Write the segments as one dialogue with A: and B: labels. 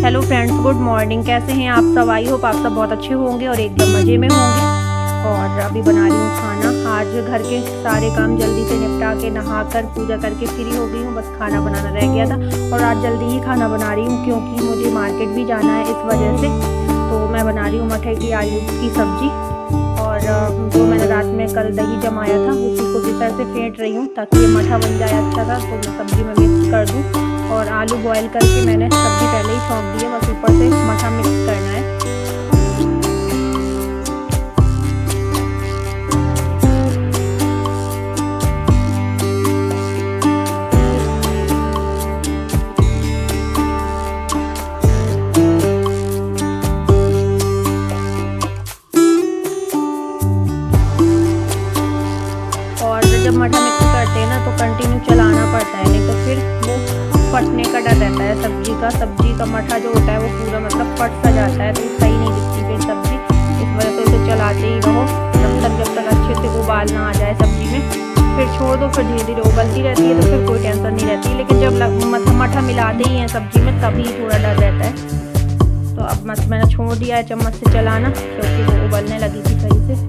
A: Hello friends, good morning. कैसे हैं आप सब? आई होप आप सब बहुत अच्छे होंगे और एकदम मज़े में होंगे। और अभी बना रही हूँ खाना। आज घर के सारे काम जल्दी से निपटा के नहाकर पूजा करके फ्री हो गई हूँ। बस खाना बनाना रह गया था और आज जल्दी ही खाना बना रही हूँ क्योंकि मुझे मार्केट भी जाना है। इस वजह से तो मैं बना रही हूँ मटर की आलू की सब्ज़ी। और जो मैंने रात में कल दही जमाया था उसी को इस तरह से फेंट रही हूँ ताकि ये मठा बन जाए अच्छा सा। तो मैं सब्ज़ी में मिक्स कर दूँ और आलू बॉयल करके मैंने सब्ज़ी पहले ही छौंक दी है, बस ऊपर से मठा मिक्स करना है। और जब मठा मिक्स करते हैं ना तो कंटिन्यू चलाना पड़ता है, नहीं तो फिर वो फटने का डर रहता है सब्जी का मठा जो होता है वो पूरा मतलब फट सा जाता है, तो सही नहीं दिखती फिर सब्जी। इस वजह से उसे चलाते ही रहो जब तक अच्छे से उबाल ना आ जाए सब्जी में। फिर छोड़ दो, फिर धीरे धीरे उबलती रहती है तो फिर कोई टेंशन नहीं रहती। लेकिन जब मठा मिलाते ही हैं सब्जी में तभी थोड़ा डर रहता है। तो अब मैंने छोड़ दिया है चम्मच से चलाना क्योंकि वो उबलने लगी थी सही से।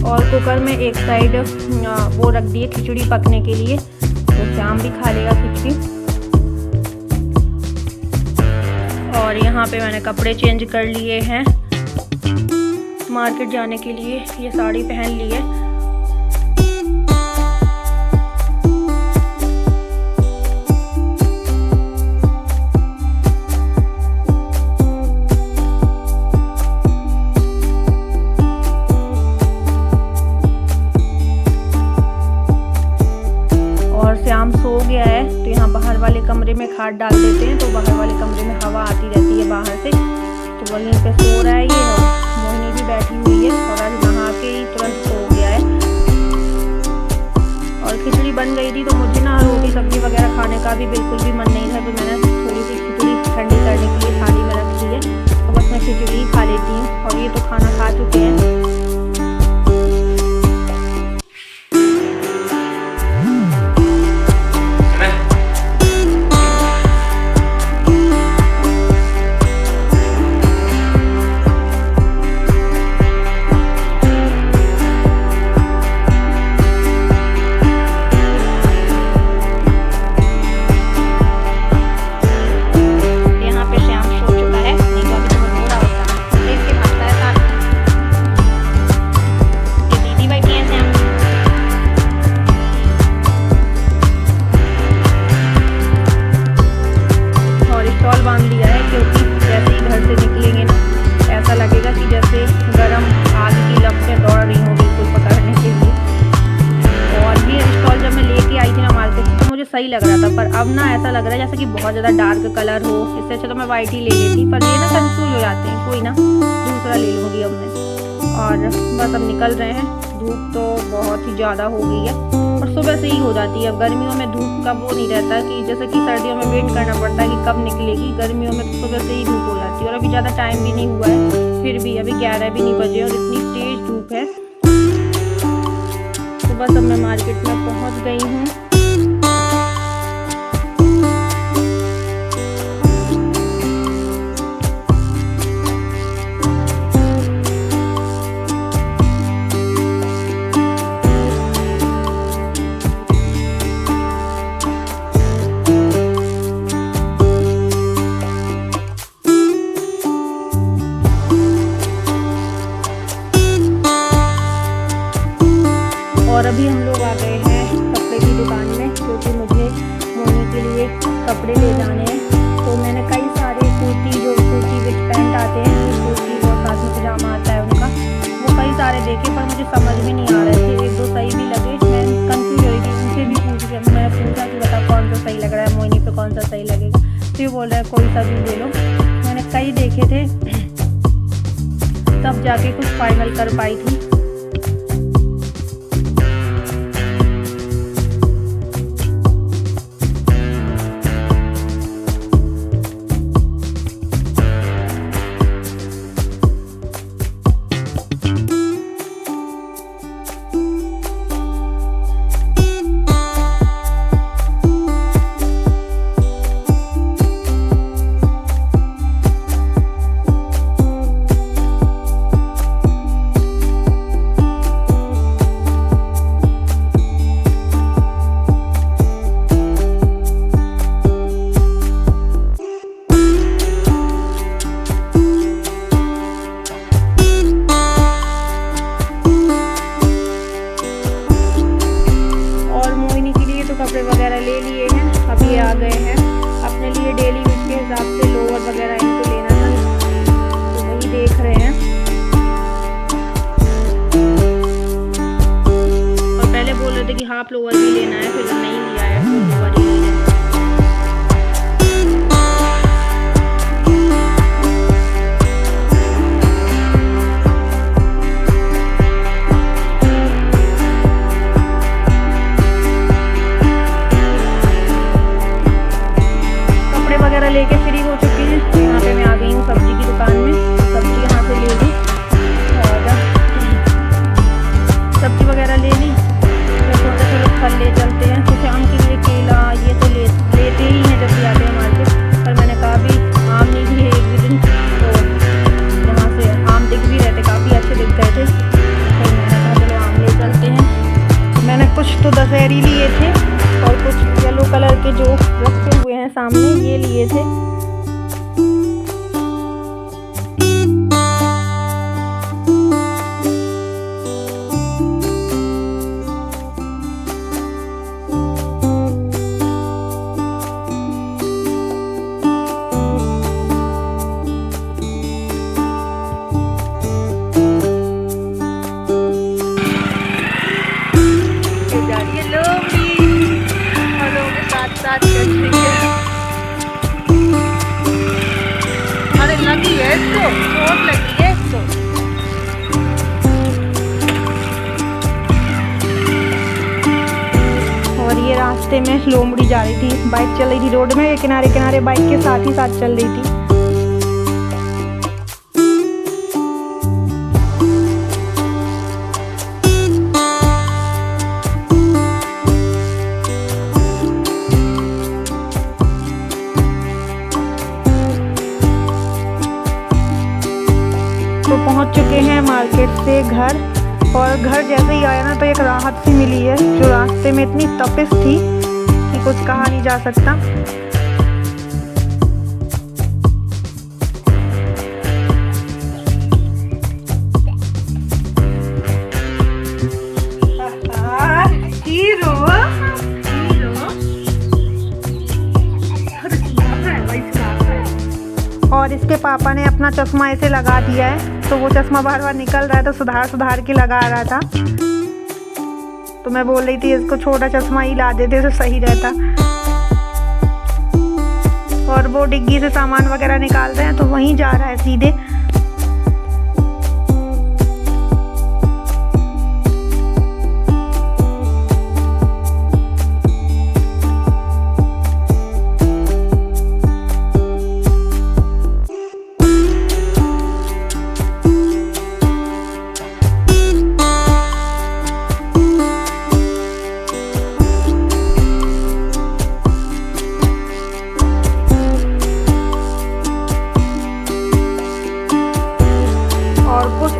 A: और कुकर में एक साइड वो रख दिए खिचड़ी पकने के लिए, तो श्याम भी खा लेगा खिचड़ी। और यहाँ पे मैंने कपड़े चेंज कर लिए हैं मार्केट जाने के लिए। ये साड़ी पहन ली है। श्याम सो गया है तो यहाँ बाहर वाले कमरे में खाट डाल देते हैं, तो बाहर वाले कमरे में हवा आती रहती है बाहर से, तो वहीं पे सो रहा है ये। और मोहिनी भी बैठी हुई है और आज नहा के ही तुरंत सो गया है। और खिचड़ी बन गई थी तो मुझे ना रोटी सब्जी वगैरह खाने का भी बिल्कुल भी मन नहीं था, तो मैंने थोड़ी सी खिचड़ी ठंडी करने के लिए थाली में रख ली है। तो बस मैं खिचड़ी ही खा लेती हूँ। और ये तो खाना खा चुके हैं। बांध लिया है क्योंकि जैसे ही घर से निकलेंगे ना ऐसा लगेगा कि जैसे गरम आग की लपटें दौड़ रही हों बिल्कुल पकड़ने के लिए। और ये स्टॉल जब मैं लेके आई थी ना मार्केट से तो मुझे सही लग रहा था, पर अब ना ऐसा लग रहा है जैसे कि बहुत ज़्यादा डार्क कलर हो। इससे अच्छा तो मैं वाइट ही ले लेती, पर ये ना कंफ्यूज हो जाते हैं। कोई ना दूसरा ले लूँगी अब मैं। और बस अब निकल रहे हैं। धूप तो बहुत ही ज़्यादा हो गई है और सुबह से ही हो जाती है। अब गर्मियों में धूप का वो नहीं रहता कि जैसे कि सर्दियों में वेट करना पड़ता है कि कब निकलेगी। गर्मियों में तो सुबह से ही धूप हो जाती है। और अभी ज़्यादा टाइम भी नहीं हुआ है, फिर भी अभी 11 भी नहीं बजे और इतनी तेज़ धूप है। तो बस अब मैं मार्केट में पहुँच गई हूँ। और अभी हम लोग आ गए हैं कपड़े की दुकान में क्योंकि मुझे मोनी के लिए कपड़े ले जाने हैं। तो मैंने कई सारे कुर्ती विद पैंट आते हैं, कुर्ती और साथ में पजामा आता है उनका, वो कई सारे देखे पर मुझे समझ में नहीं आ रहे थे। एक दो सही भी लगे, मैं कंफ्यूज हो रही थी। उनसे भी मैंने पूछा कि बता कौन सा सही लग रहा है, मोनी पे कौन सा सही लगेगा। तो ये बोल रहा है कोई सा भी ले लो। मैंने कई देखे थे तब जाके कुछ फाइनल कर पाई थी। कपड़े वगैरह ले लिए हैं। अभी आ गए हैं अपने लिए डेली यूज के हिसाब से लोअर वगैरह इनको लेना था, तो वही देख रहे हैं। और पहले बोल रहे थे कि हाफ लोअर भी लेना है, फिर नहीं लिया है, फुल लोअर ही ले रहे हैं। वगैरह लेके फ्री हो चुकी हैं। यहाँ पे मैं आ गई हूँ सब्जी की दुकान में, सब्जी यहाँ से ले ली और सब्जी वगैरह ले ली। तो सोचा चलो फल ले चलते हैं, कुछ आम के लिए केला ये तो लेते ही हैं जब भी आते हैं मार्केट। पर मैंने कहा भी आम नहीं भी है एक भी दिन, तो यहाँ से आम दिख भी रहे थे, काफ़ी अच्छे दिख गए थे, तो मैंने कहा चलो आम ले चलते हैं। तो मैंने कुछ तो दशहरी लिए थे और कुछ येलो कलर के जो रखे हुए हैं सामने ये लिए थे। अरे लगी है इसको, चोट लगी है इसको। और ये रास्ते में लोमड़ी जा रही थी, बाइक चल रही थी रोड में, किनारे किनारे बाइक के साथ ही साथ चल रही थी। तो पहुंच चुके हैं मार्केट से घर, और घर जैसे ही आया ना तो एक राहत सी मिली है। जो रास्ते में इतनी तपिश थी कि कुछ कहा नहीं जा सकता। और इसके पापा ने अपना चश्मा ऐसे लगा दिया है, तो वो चश्मा बार बार निकल रहा है, तो सुधार के लगा रहा था। तो मैं बोल रही थी इसको छोटा चश्मा ही ला देते तो सही रहता। और वो डिग्गी से सामान वगैरह निकाल रहे हैं, तो वहीं जा रहा है सीधे।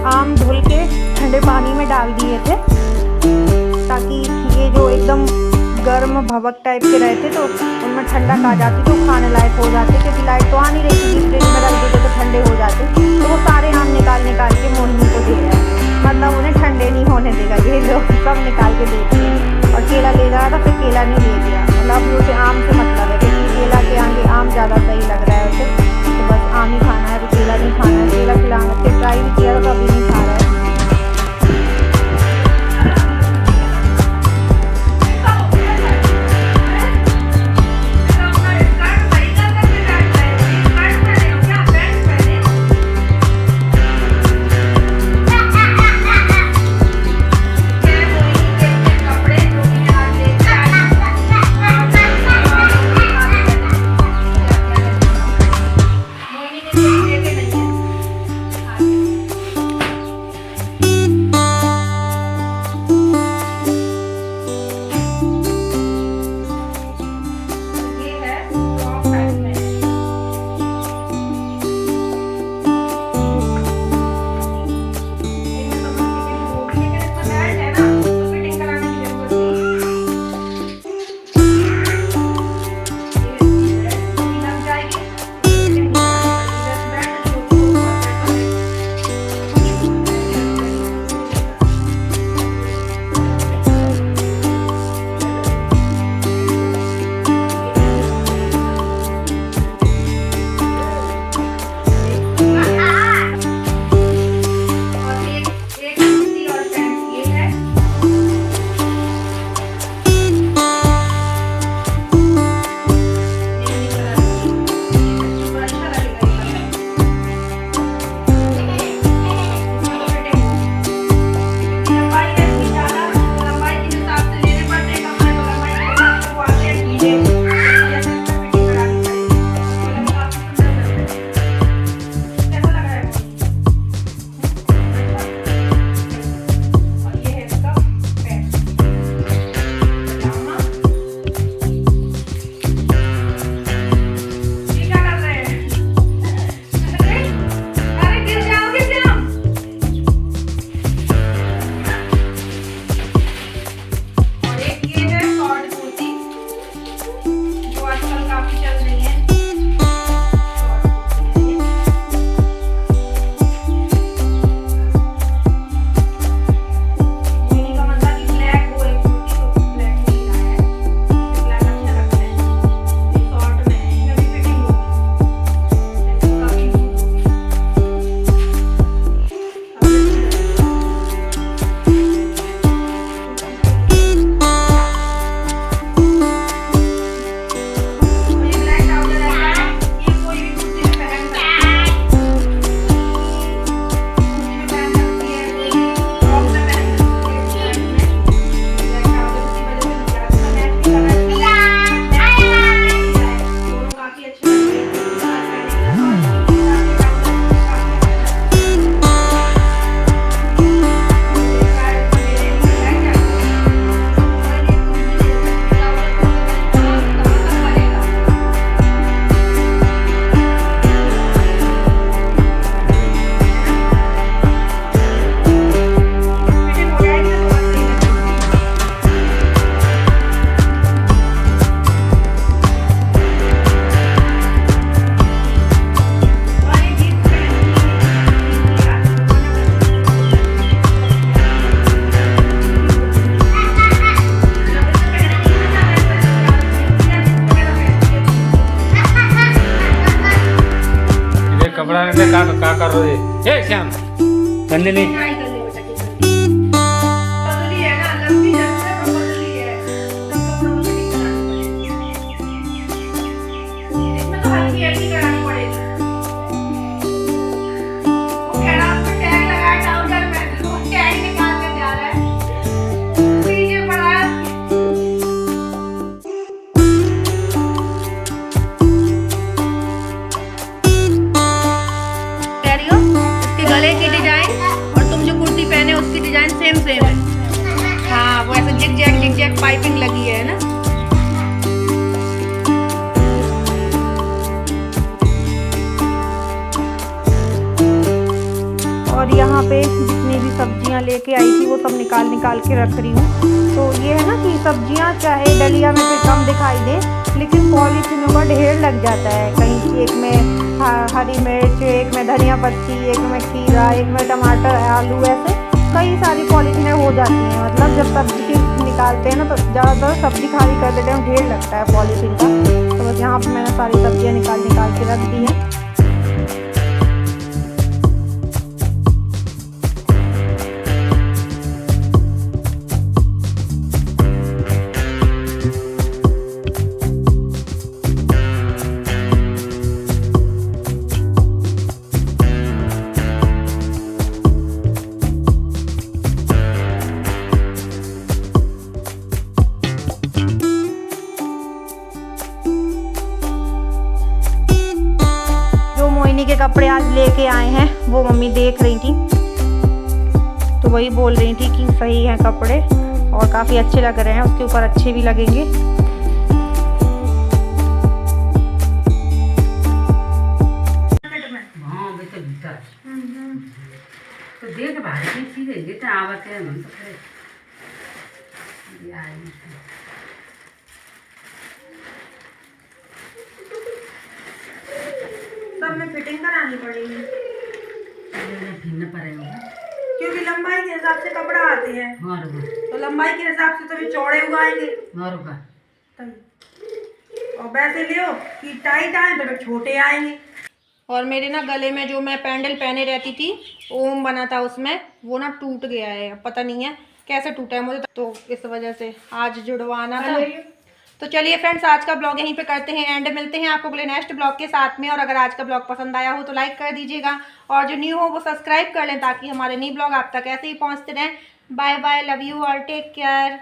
A: आम धुल के ठंडे पानी में डाल दिए थे, ताकि ये जो एकदम गर्म भवक टाइप के रहते तो उनमें ठंडक आ जाती तो खाने लायक हो जाते, क्योंकि लाइट तो आ नहीं रही थी, फ्रिज में रख देते तो ठंडे हो जाते। तो वो सारे आम निकाल के मोहिनी को दे रहा है, मतलब उन्हें ठंडे नहीं होने देगा, ये लोग सब निकाल के देते हैं। और केला ले रहा था, फिर केला नहीं ले गया, मतलब उसे आम से मतलब है, क्योंकि केला के आगे आम ज़्यादा सही लग रहा है उसे, तो बस आम ही खाना है, तो केला नहीं खाना है। केला खिलाने से ट्राई भी किया तो अभी नहीं खा रहा है।
B: कपड़ा ने का कर रहे हे श्याम गंदे नहीं
A: ट्राई कर ले बेटा की पतली है ना, लंबी जैसे पर पतली है, इसमें तो हल्की हल्की करानी पड़ेगी। वो कह रहा उसमें टैग लगाया ट्राउजर में, तो वो टैग निकाल के जा रहा है पीछे पड़ा है। गले की डिजाइन और तुम जो कुर्ती पहने उसकी डिजाइन सेम सेम है। हाँ वो ऐसे जिग जैग पाइपिंग लगी है ना। और यहाँ पे जितनी भी सब्जियाँ लेके आई थी वो सब निकाल के रख रही हूँ। तो ये है ना कि सब्जियाँ चाहे डलिया में फिर कम दिखाई दे, लेकिन पॉलीथीनों का ढेर लग जाता है। कहीं एक में हरी मिर्च, एक में धनिया पत्ती, एक में खीरा, एक में टमाटर, आलू, ऐसे कई सारी पॉलीथीनें हो जाती हैं। मतलब जब सब्जी निकालते हैं ना तो ज़्यादातर सब्जी खाली करते टाइम ढेर लगता है पॉलीथीन का। तो बस यहाँ पर मैंने सारी सब्जियाँ निकाल के रख दी हैं। के कपड़े आज लेके आए हैं वो मम्मी देख रही थी, तो वही बोल रही थी कि सही हैं कपड़े और काफ़ी अच्छे लग रहे हैं, उसके ऊपर अच्छे भी लगेंगे।
C: तो देख भाई चीज है तो आवत है मन तो
A: सब में फिटिंग करानी पड़ेगी
C: भिन्न पड़ेगा
A: क्योंकि लंबाई के हिसाब से कपड़ा आते हैं। तो लंबाई के हिसाब से तो भी चौड़े उगाएंगे और वैसे लियो कि टाइट आए तो छोटे आएंगे। और मेरे ना गले में जो मैं पैंडल पहने रहती थी ओम बना था उसमें, वो ना टूट गया है, पता नहीं है कैसे टूटा है मुझे, तो इस वजह से आज जुड़वाना था। तो चलिए फ्रेंड्स आज का ब्लॉग यहीं पे करते हैं एंड, मिलते हैं आपको अगले नेक्स्ट ब्लॉग के साथ में। और अगर आज का ब्लॉग पसंद आया हो तो लाइक कर दीजिएगा और जो न्यू हो वो सब्सक्राइब कर लें ताकि हमारे न्यू ब्लॉग आप तक ऐसे ही पहुंचते रहें। Bye bye, love you all, take care.